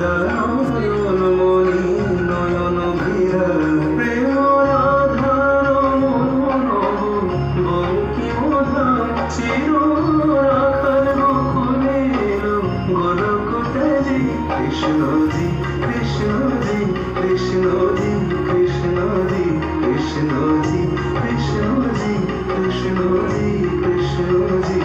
যশোদা নয়ন মণি নয়ন ভীরা প্রেম রাধার মন বঙ্কিমধা চির রাখার গোকুলে গোলকটাজি কৃষ্ণজি কৃষ্ণজি কৃষ্ণজি কৃষ্ণজি কৃষ্ণজি কৃষ্ণজি কৃষ্ণজি কৃষ্ণজি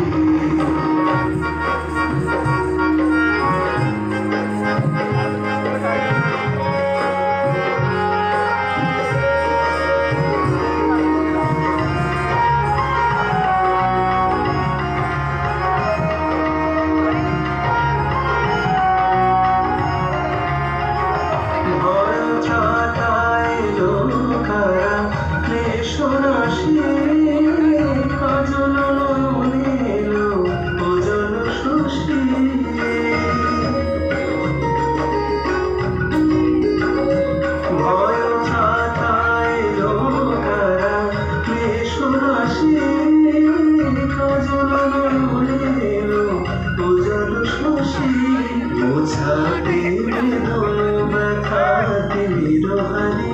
মোছাতে বেদন ব্যথা তিমিরহানি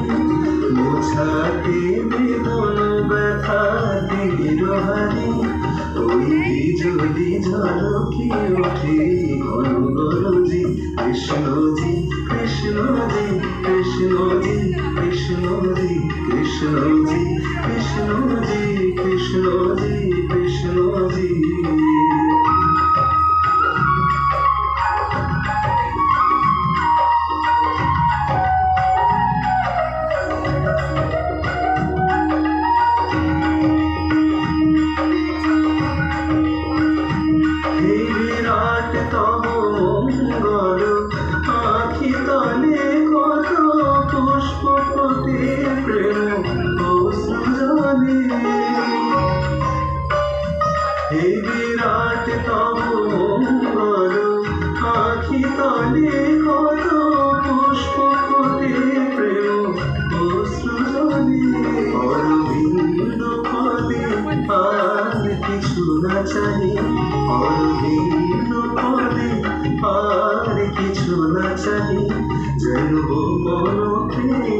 মোছাতে বেদন ব্যথা তিমিরহানি ওই বিজলি ঝলকি ওঠে ঘন গরজি কৃষ্ণজি কৃষ্ণজি কৃষ্ণজি কৃষ্ণজি কৃষ্ণজি কৃষ্ণজি কৃষ্ণজি কৃষ্ণজি এই বিরাট তব মঙ্গল আখি তলে কত পুষ্প ফুটে প্রেম অশ্রুজলে অরবিন্দ পদে আর কিছু না চাই অরবিন্দ পদে আর কিছু না চাই যেন মনকে